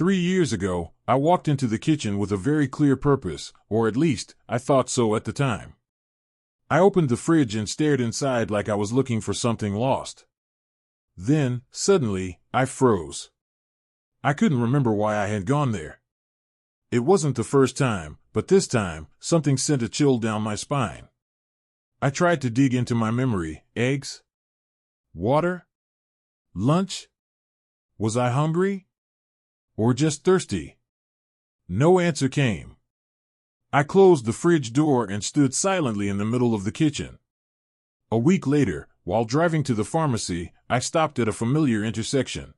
3 years ago, I walked into the kitchen with a very clear purpose, or at least, I thought so at the time. I opened the fridge and stared inside like I was looking for something lost. Then, suddenly, I froze. I couldn't remember why I had gone there. It wasn't the first time, but this time, something sent a chill down my spine. I tried to dig into my memory. Eggs? Water? Lunch? Was I hungry? Or just thirsty? No answer came. I closed the fridge door and stood silently in the middle of the kitchen. A week later, while driving to the pharmacy, I stopped at a familiar intersection.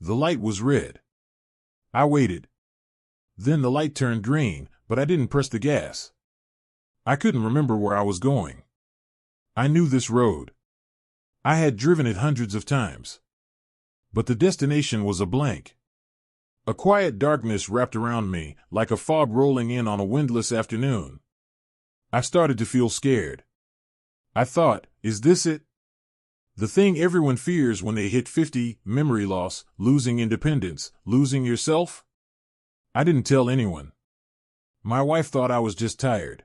The light was red. I waited. Then the light turned green, but I didn't press the gas. I couldn't remember where I was going. I knew this road. I had driven it hundreds of times. But the destination was a blank. A quiet darkness wrapped around me, like a fog rolling in on a windless afternoon. I started to feel scared. I thought, is this it? The thing everyone fears when they hit 50, memory loss, losing independence, losing yourself? I didn't tell anyone. My wife thought I was just tired.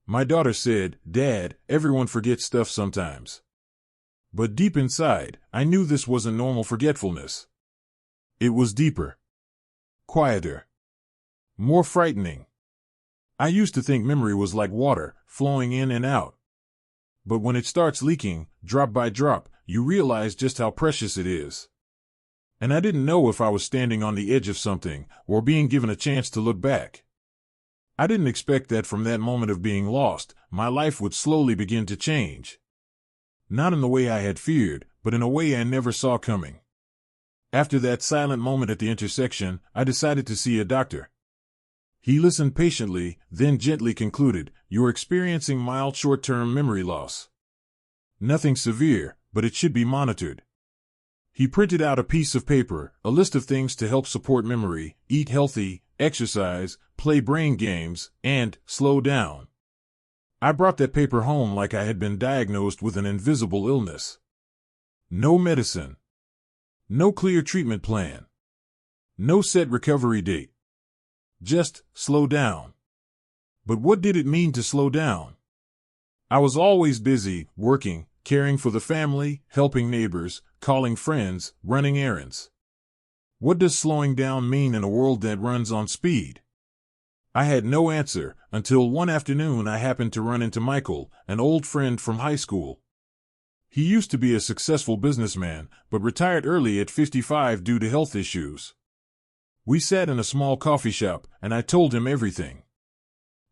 My daughter said, "Dad, everyone forgets stuff sometimes." But deep inside, I knew this wasn't normal forgetfulness. It was deeper. Quieter. More frightening. I used to think memory was like water, flowing in and out. But when it starts leaking, drop by drop, you realize just how precious it is. And I didn't know if I was standing on the edge of something, or being given a chance to look back. I didn't expect that from that moment of being lost, my life would slowly begin to change. Not in the way I had feared, but in a way I never saw coming. After that silent moment at the intersection, I decided to see a doctor. He listened patiently, then gently concluded, "You're experiencing mild short-term memory loss. Nothing severe, but it should be monitored." He printed out a piece of paper, a list of things to help support memory: eat healthy, exercise, play brain games, and slow down. I brought that paper home like I had been diagnosed with an invisible illness. No medicine. No clear treatment plan. No set recovery date. Just slow down. But what did it mean to slow down? I was always busy, working, caring for the family, helping neighbors, calling friends, running errands. What does slowing down mean in a world that runs on speed? I had no answer, until one afternoon I happened to run into Michael, an old friend from high school. He used to be a successful businessman, but retired early at 55 due to health issues. We sat in a small coffee shop, and I told him everything.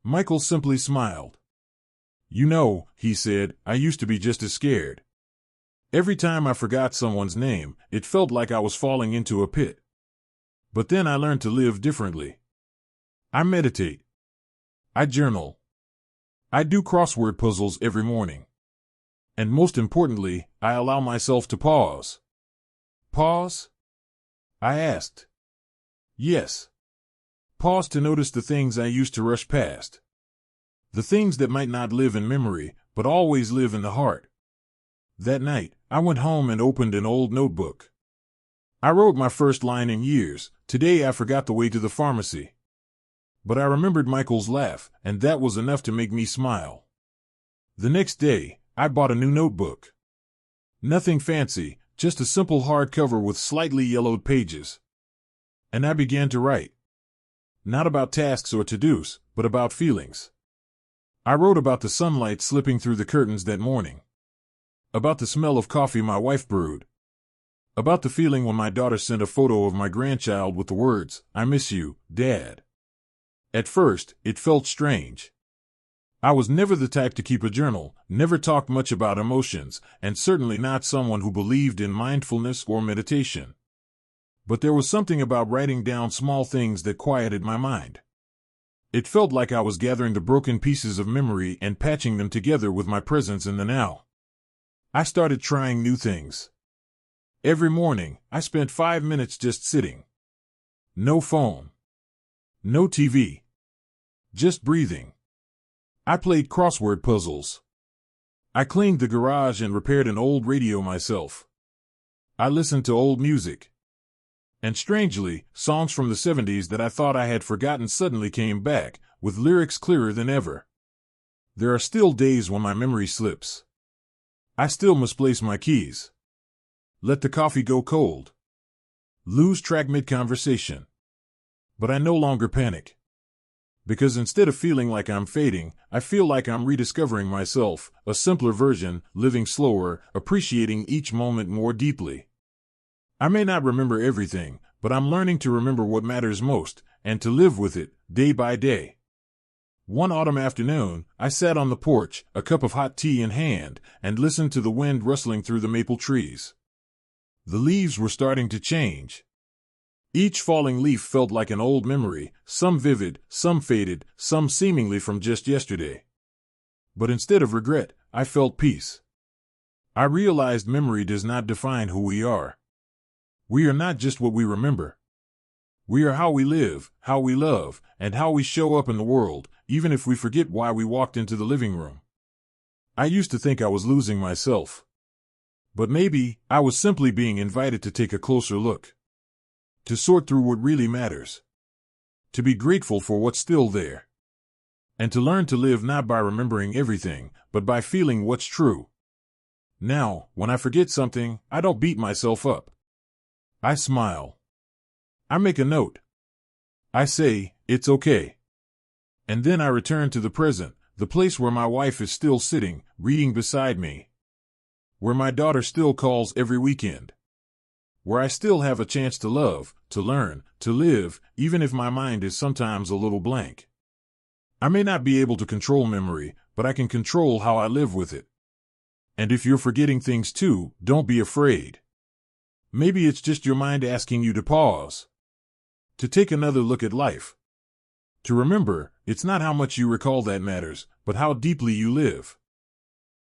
Michael simply smiled. "You know," he said, "I used to be just as scared. Every time I forgot someone's name, it felt like I was falling into a pit. But then I learned to live differently. I meditate. I journal. I do crossword puzzles every morning. And most importantly, I allow myself to pause." "Pause?" I asked. "Yes. Pause to notice the things I used to rush past. The things that might not live in memory, but always live in the heart." That night, I went home and opened an old notebook. I wrote my first line in years: "Today I forgot the way to the pharmacy." But I remembered Michael's laugh, and that was enough to make me smile. The next day, I bought a new notebook. Nothing fancy, just a simple hardcover with slightly yellowed pages. And I began to write. Not about tasks or to-dos, but about feelings. I wrote about the sunlight slipping through the curtains that morning. About the smell of coffee my wife brewed. About the feeling when my daughter sent a photo of my grandchild with the words, "I miss you, Dad." At first, it felt strange. I was never the type to keep a journal, never talked much about emotions, and certainly not someone who believed in mindfulness or meditation. But there was something about writing down small things that quieted my mind. It felt like I was gathering the broken pieces of memory and patching them together with my presence in the now. I started trying new things. Every morning, I spent 5 minutes just sitting. No phone. No TV. Just breathing. I played crossword puzzles. I cleaned the garage and repaired an old radio myself. I listened to old music. And strangely, songs from the 70s that I thought I had forgotten suddenly came back, with lyrics clearer than ever. There are still days when my memory slips. I still misplace my keys. Let the coffee go cold. Lose track mid-conversation. But I no longer panic. Because instead of feeling like I'm fading, I feel like I'm rediscovering myself, a simpler version, living slower, appreciating each moment more deeply. I may not remember everything, but I'm learning to remember what matters most, and to live with it, day by day. One autumn afternoon, I sat on the porch, a cup of hot tea in hand, and listened to the wind rustling through the maple trees. The leaves were starting to change. Each falling leaf felt like an old memory, some vivid, some faded, some seemingly from just yesterday. But instead of regret, I felt peace. I realized memory does not define who we are. We are not just what we remember. We are how we live, how we love, and how we show up in the world, even if we forget why we walked into the living room. I used to think I was losing myself. But maybe I was simply being invited to take a closer look. To sort through what really matters. To be grateful for what's still there. And to learn to live not by remembering everything, but by feeling what's true. Now, when I forget something, I don't beat myself up. I smile. I make a note. I say, it's okay. And then I return to the present, the place where my wife is still sitting, reading beside me. Where my daughter still calls every weekend. Where I still have a chance to love, to learn, to live, even if my mind is sometimes a little blank. I may not be able to control memory, but I can control how I live with it. And if you're forgetting things too, don't be afraid. Maybe it's just your mind asking you to pause. To take another look at life. To remember, it's not how much you recall that matters, but how deeply you live.